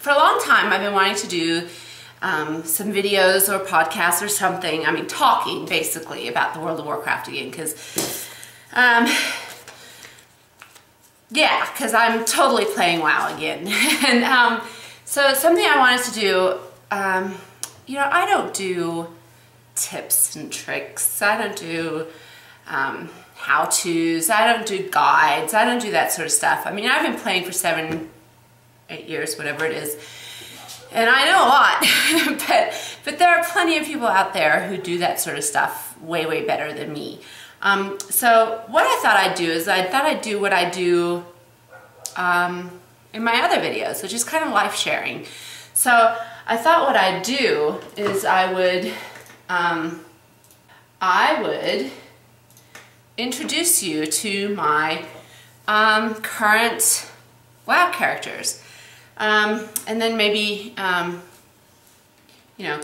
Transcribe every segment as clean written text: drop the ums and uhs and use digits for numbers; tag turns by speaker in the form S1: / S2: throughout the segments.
S1: For a long time, I've been wanting to do some videos or podcasts or something. I mean, talking basically about the World of Warcraft again, because yeah, because I'm totally playing WoW again. And so something I wanted to do, you know, I don't do tips and tricks. I don't do how-tos. I don't do guides. I don't do that sort of stuff. I mean, I've been playing for 7, 8 years, whatever it is, and I know a lot. but there are plenty of people out there who do that sort of stuff way, way better than me. So what I thought I'd do is I thought I'd do what I do in my other videos, which is kind of life sharing. So I thought what I'd do is I would introduce you to my current WoW characters. And then maybe, you know,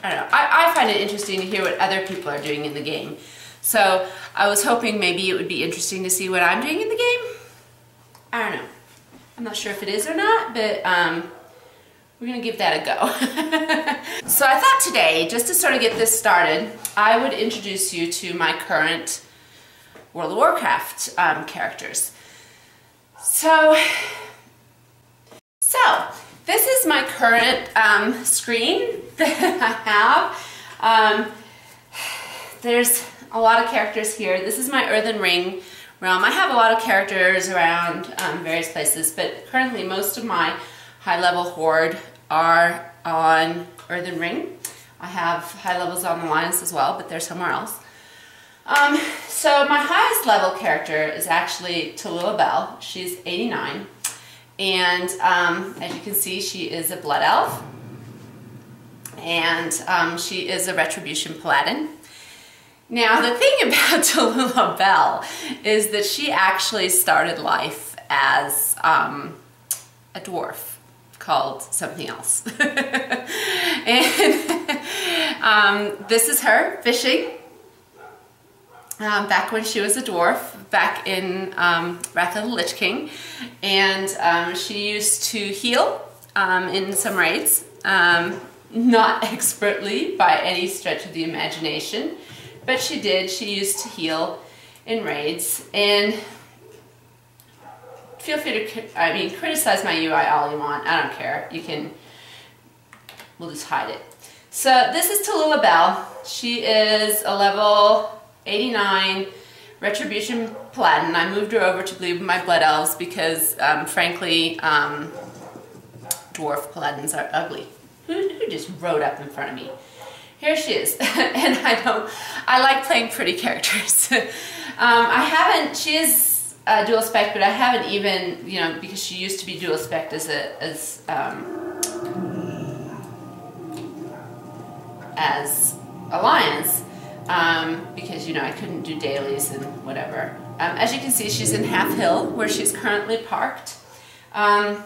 S1: I don't know, I find it interesting to hear what other people are doing in the game. So I was hoping maybe it would be interesting to see what I'm doing in the game. I don't know. I'm not sure if it is or not, but we're gonna give that a go. So I thought today, just to sort of get this started, I would introduce you to my current World of Warcraft characters. So this is my current screen that I have. There's a lot of characters here. This is my Earthen Ring realm. I have a lot of characters around various places, but currently most of my high-level Horde are on Earthen Ring. I have high levels on the Alliance as well, but they're somewhere else. So my highest level character is actually Tallulah Bell. She's 89. And as you can see, she is a Blood Elf. And she is a Retribution Paladin. Now the thing about Tallulah Bell is that she actually started life as a dwarf called something else. And this is her fishing. Back when she was a dwarf, back in Wrath of the Lich King, and she used to heal in some raids, not expertly by any stretch of the imagination, but she did. She used to heal in raids, and feel free to, criticize my UI all you want. I don't care. You can, we'll just hide it. So this is Tallulah Bell. She is a level 89 Retribution Paladin. I moved her over to be my Blood Elves because, frankly, dwarf Paladins are ugly. Who just rode up in front of me? Here she is. And I like playing pretty characters. She is dual spec, but I haven't even, you know, because she used to be dual spec as Alliance. Because, you know, I couldn't do dailies and whatever. As you can see, she's in Half Hill, where she's currently parked. I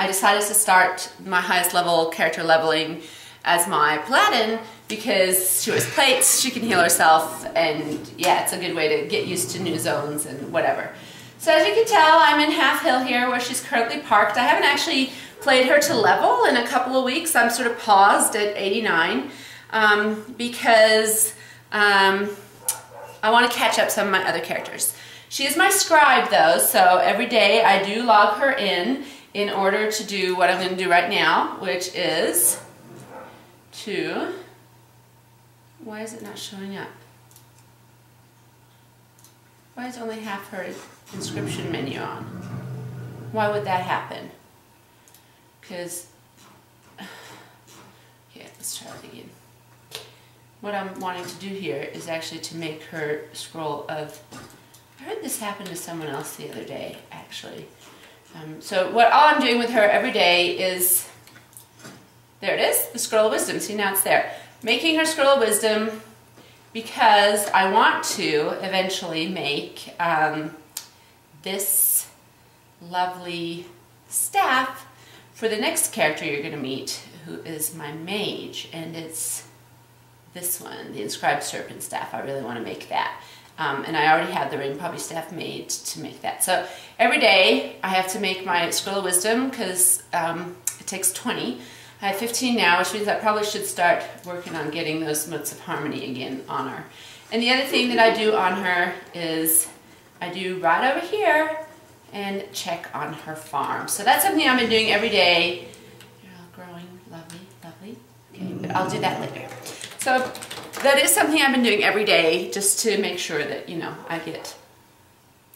S1: decided to start my highest level character leveling as my Paladin because she wears plates, she can heal herself, and yeah, it's a good way to get used to new zones and whatever. So as you can tell, I'm in Half Hill here, where she's currently parked. I haven't actually played her to level in a couple of weeks. I'm sort of paused at 89. Because I want to catch up some of my other characters. She is my scribe though, so every day I do log her in order to do what I'm going to do right now, which is to... Why is it not showing up? Why is only half her inscription menu on? Why would that happen? Because... Yeah, let's try it again. What I'm wanting to do here is actually to make her scroll of... I heard this happen to someone else the other day, actually. So all I'm doing with her every day is... There it is, the Scroll of Wisdom. See, now it's there. Making her Scroll of Wisdom because I want to eventually make this lovely staff for the next character you're going to meet, who is my mage, and it's this one, the Inscribed Serpent Staff. I really want to make that. And I already have the ring puppy staff made to make that. So every day I have to make my Scroll of Wisdom because it takes 20. I have 15 now, which means I probably should start working on getting those Motes of Harmony again on her. And the other thing that I do on her is I do right over here and check on her farm. So that's something I've been doing every day. You're all growing, lovely, lovely. Okay, but I'll do that later. So that is something I've been doing every day just to make sure that, you know, I get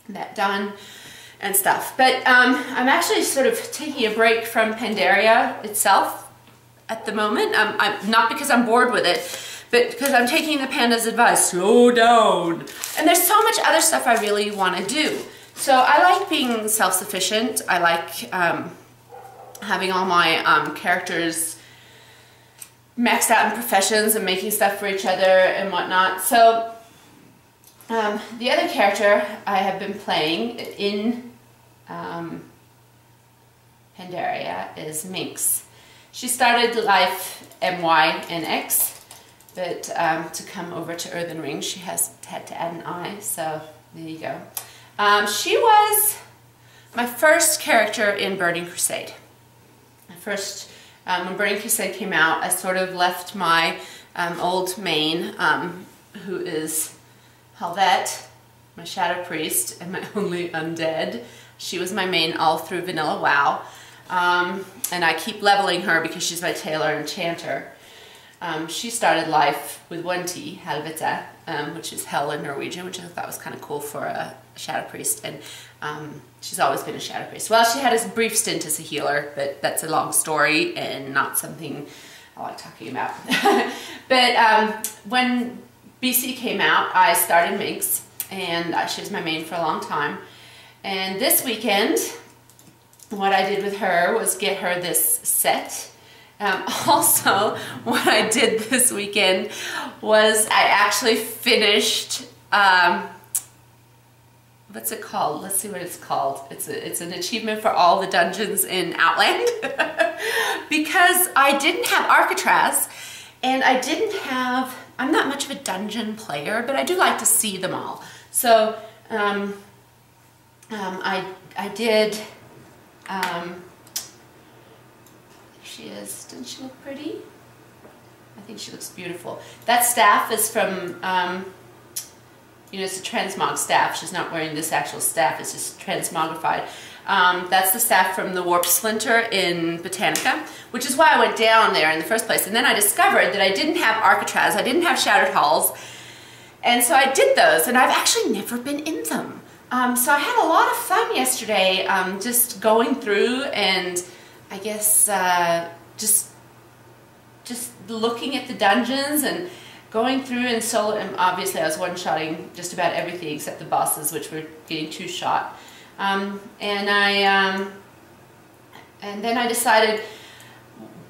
S1: that done and stuff. But I'm actually sort of taking a break from Pandaria itself at the moment. I'm not because I'm bored with it, but because I'm taking the panda's advice, slow down. And there's so much other stuff I really want to do. So I like being self-sufficient. I like having all my characters maxed out in professions and making stuff for each other and whatnot. So the other character I have been playing in Pandaria is Minx. She started life MYNX, but to come over to Earthen Ring she has had to add an I, so there you go. She was my first character in Burning Crusade. When Burning Crusade came out, I sort of left my old main, who is Helvet, my Shadow Priest, and my only undead. She was my main all through Vanilla WoW. And I keep leveling her because she's my Tailor Enchanter. She started life with one T, Helvete, which is hell in Norwegian, which I thought was kind of cool for a Shadow Priest, and she's always been a Shadow Priest. Well, she had a brief stint as a healer, but that's a long story and not something I like talking about. But when BC came out, I started Minx, and she was my main for a long time. And this weekend, what I did with her was get her this set. Also, what I did this weekend was I actually finished, what's it called? Let's see what it's called. It's an achievement for all the dungeons in Outland. Because I didn't have Arcatraz, and I didn't have, I'm not much of a dungeon player, but I do like to see them all. So I did, she is, doesn't she look pretty? I think she looks beautiful. That staff is from, you know, it's a transmog staff. She's not wearing this actual staff, it's just transmogrified. That's the staff from the Warp Splinter in Botanica, which is why I went down there in the first place. And then I discovered that I didn't have Arcatraz, I didn't have Shattered Halls, and so I did those, and I've actually never been in them. So I had a lot of fun yesterday, just going through and I guess just looking at the dungeons and going through and solo. And obviously I was one-shotting just about everything except the bosses, which were getting two-shot. And then I decided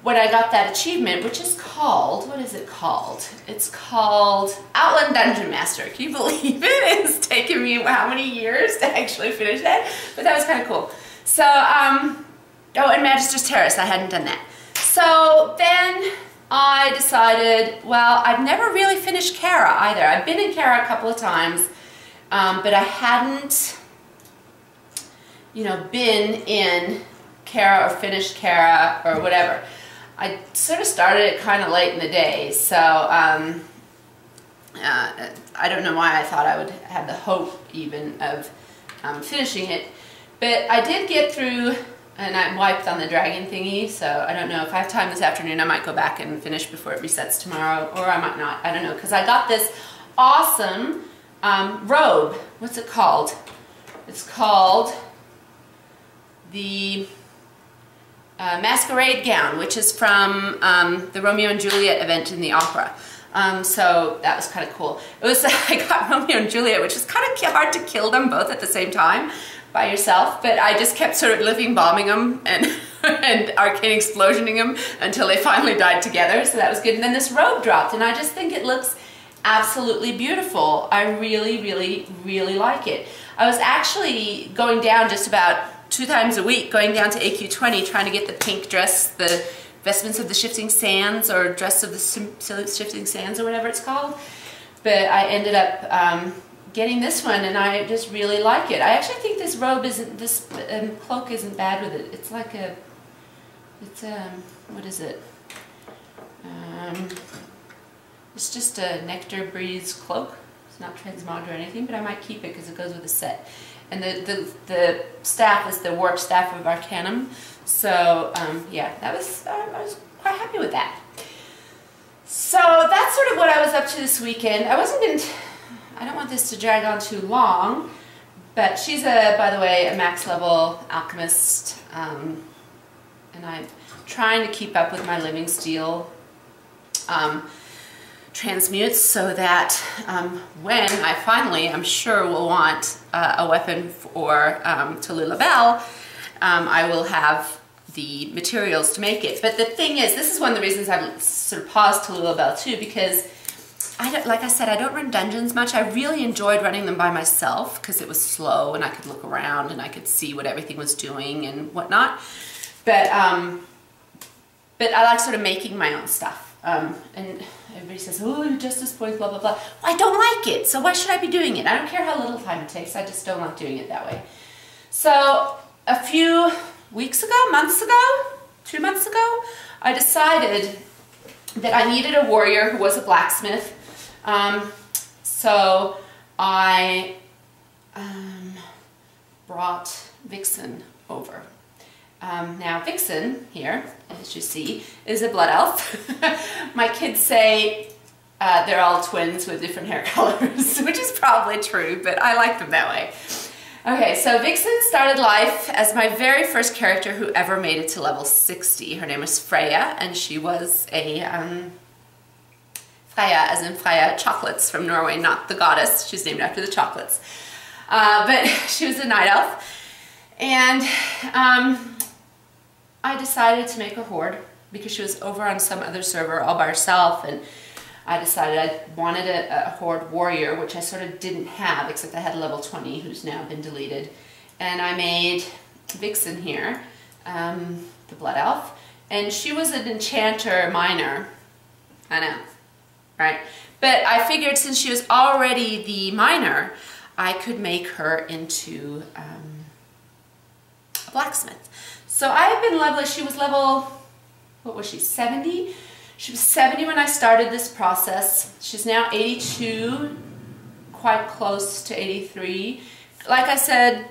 S1: when I got that achievement, which is called, what is it called? It's called Outland Dungeon Master. Can you believe it? It's taken me how many years to actually finish that? But that was kind of cool. So, oh, and Magister's Terrace, I hadn't done that. So then I decided, well, I've never really finished Kara either. I've been in Kara a couple of times, but I hadn't, you know, been in Kara or finished Kara or whatever. I sort of started it kind of late in the day, so I don't know why I thought I would have the hope even of finishing it. But I did get through, and I wiped on the dragon thingy, so I don't know. If I have time this afternoon, I might go back and finish before it resets tomorrow, or I might not. I don't know, because I got this awesome robe. What's it called? It's called the Masquerade Gown, which is from the Romeo and Juliet event in the opera. So that was kind of cool. It was, I got Romeo and Juliet, which was kind of hard to kill them both at the same time by yourself, but I just kept sort of living bombing them and, and arcane explosioning them until they finally died together, so that was good. And then this robe dropped, and I just think it looks absolutely beautiful. I really, really, really like it. I was actually going down just about 2 times a week, going down to AQ20, trying to get the pink dress, the Vestments of the Shifting Sands, or Dress of the Shifting Sands, or whatever it's called. But I ended up getting this one, and I just really like it. I actually think this robe isn't, this cloak isn't bad with it. It's like a, it's what is it? It's just a Nectar Breeze cloak. It's not transmog or anything, but I might keep it because it goes with the set. And the staff is the work staff of Arcanum. So yeah, that was I was quite happy with that. So that's sort of what I was up to this weekend. I don't want this to drag on too long, but she's by the way, a max level alchemist, and I'm trying to keep up with my living steel transmutes so that when I finally, I'm sure, will want a weapon for Tallulah Bell, I will have the materials to make it. But the thing is, this is one of the reasons I've sort of paused Tallulah Bell too, because like I said, I don't run dungeons much. I really enjoyed running them by myself because it was slow and I could look around and I could see what everything was doing and whatnot. But I like sort of making my own stuff. And everybody says, oh, justice points, blah, blah, blah. Well, I don't like it, so why should I be doing it? I don't care how little time it takes, I just don't like doing it that way. So a few weeks ago, months ago, 2 months ago, I decided that I needed a warrior who was a blacksmith. So I brought Vixen over. Now Vixen here, as you see, is a blood elf. My kids say they're all twins with different hair colors, which is probably true, but I like them that way. Okay, so Vixen started life as my very first character who ever made it to level 60. Her name was Freya, and she was a Freya, as in Freya chocolates from Norway, not the goddess. She's named after the chocolates. But she was a night elf. And I decided to make a horde because she was over on some other server all by herself, and I decided I wanted a horde warrior, which I sort of didn't have, except I had a level 20 who's now been deleted. And I made Vixen here, the blood elf, and she was an enchanter miner. I know, right? But I figured since she was already the miner, I could make her into a blacksmith. So I've been leveling, she was level, what was she, 70? She was 70 when I started this process. She's now 82, quite close to 83. Like I said,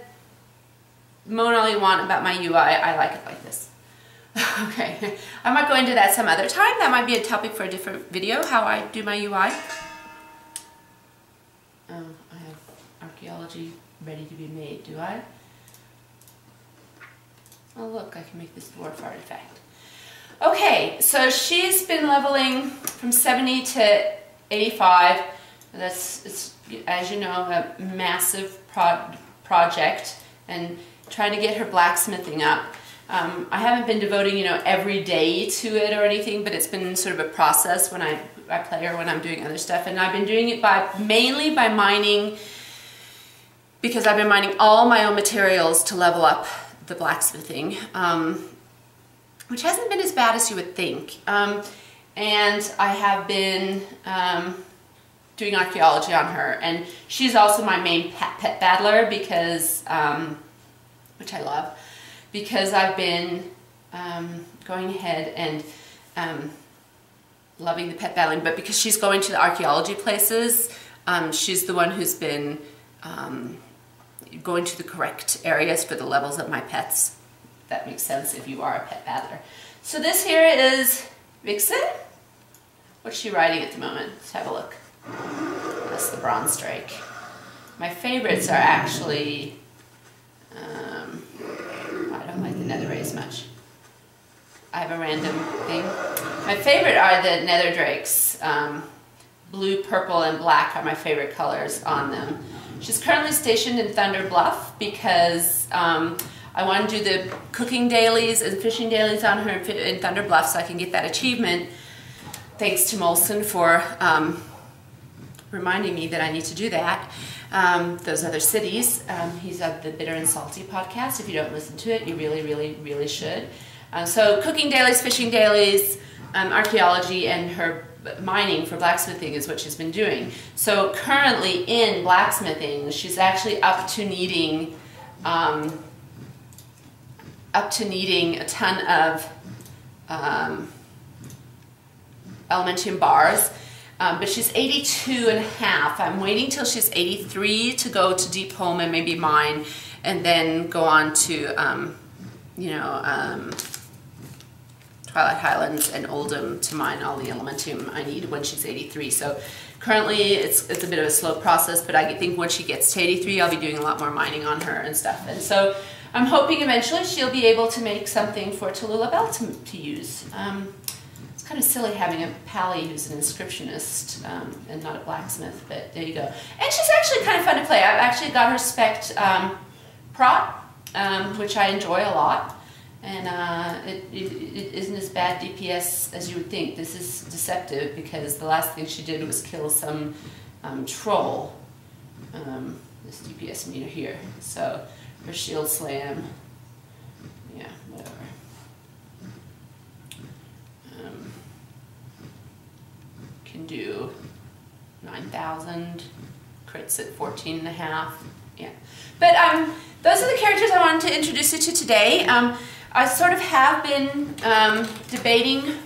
S1: moan all you want about my UI, I like it like this. Okay, I might go into that some other time. That might be a topic for a different video, how I do my UI. Oh, I have archaeology ready to be made, do I? Oh look, I can make this dwarf artifact. Okay, so she's been leveling from 70 to 85. It's, as you know, a massive project, and trying to get her blacksmithing up. I haven't been devoting, every day to it or anything, but it's been sort of a process when I play her, when I'm doing other stuff. And I've been doing it mainly by mining, because I've been mining all my own materials to level up the blacksmithing, which hasn't been as bad as you would think. And I have been doing archaeology on her, and she's also my main pet battler because, which I love, because I've been going ahead and loving the pet battling, but because she's going to the archaeology places, she's the one who's been going to the correct areas for the levels of my pets. That makes sense if you are a pet battler. So this here is Vixen. What's she riding at the moment? Let's have a look. That's the Bronze Strike. My favorites are actually, I don't like the Netherray as much. I have a random thing. My favorite are the Nether Drakes. Blue, purple, and black are my favorite colors on them. She's currently stationed in Thunder Bluff because I want to do the cooking dailies and fishing dailies on her in Thunder Bluff so I can get that achievement. Thanks to Molson for reminding me that I need to do that. Those other cities. He's of the Bitter and Salty podcast. If you don't listen to it, you really, really, really should. So cooking dailies, fishing dailies, archaeology, and her mining for blacksmithing is what she's been doing. So currently in blacksmithing, she's actually up to needing a ton of elementium bars. But she's 82 and a half. I'm waiting till she's 83 to go to Deep Home and maybe mine, and then go on to, Twilight Highlands and Oldham to mine all the elementium I need when she's 83. So currently it's a bit of a slow process, but I think when she gets to 83, I'll be doing a lot more mining on her and stuff. And so I'm hoping eventually she'll be able to make something for Tallulah Bell to use. It's kind of silly having a pally who's an inscriptionist and not a blacksmith, but there you go. And she's actually kind of fun to play. I've actually got her spec'd prot, which I enjoy a lot. And it isn't as bad DPS as you would think. This is deceptive because the last thing she did was kill some troll, this DPS meter here. So her shield slam, yeah, whatever. Can do 9,000, crits at 14 and a half, yeah. But those are the characters I wanted to introduce you to today. I sort of have been debating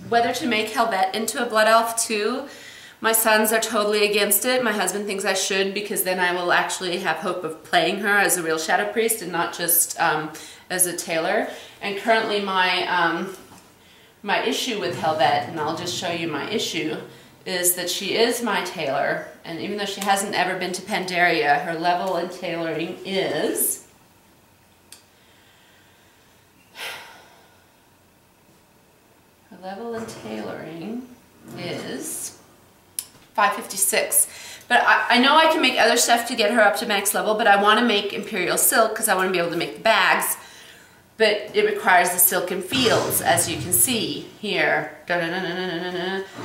S1: whether to make Helvet into a Blood Elf too. My sons are totally against it. My husband thinks I should, because then I will actually have hope of playing her as a real Shadow Priest and not just as a tailor. And currently my my issue with Helvet, and I'll just show you my issue, is that she is my tailor, and even though she hasn't ever been to Pandaria, her level in tailoring is 556. But I know I can make other stuff to get her up to max level, but I want to make Imperial Silk because I want to be able to make the bags. But it requires the silken fields, as you can see here. And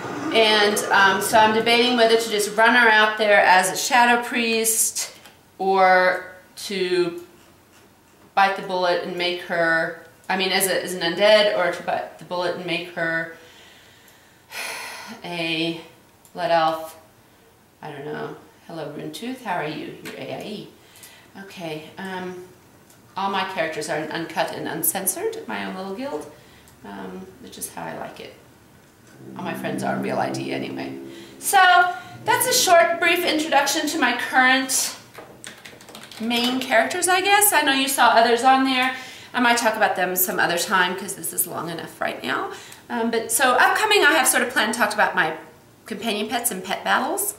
S1: so I'm debating whether to just run her out there as a Shadow Priest or to bite the bullet and make her, I mean as an undead, or to bite the bullet and make her a Blood Elf. I don't know. Hello, Runetooth. How are you? You're AIE. Okay. All my characters are uncut and uncensored, my own little guild, which is how I like it. All my friends are real ID anyway. So that's a short, brief introduction to my current main characters, I guess. I know you saw others on there. I might talk about them some other time because this is long enough right now. But so upcoming, I have sort of planned to talk about my companion pets and pet battles.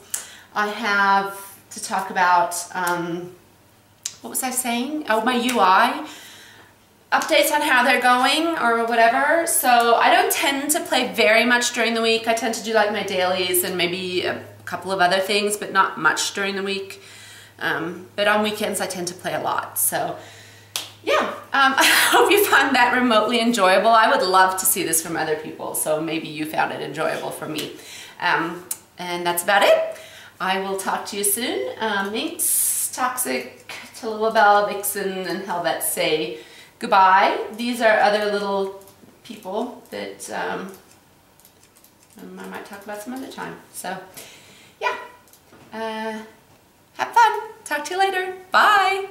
S1: I have to talk about what was I saying? Oh, my UI updates on how they're going or whatever. So I don't tend to play very much during the week. I tend to do like my dailies and maybe a couple of other things, but not much during the week. But on weekends I tend to play a lot. So yeah, I hope you found that remotely enjoyable. I would love to see this from other people, so maybe you found it enjoyable from me. And that's about it. I will talk to you soon. Minx, Toxic, Tallulah Bell, Vixen, and Helvet say goodbye. These are other little people that I might talk about some other time. So yeah, have fun. Talk to you later. Bye.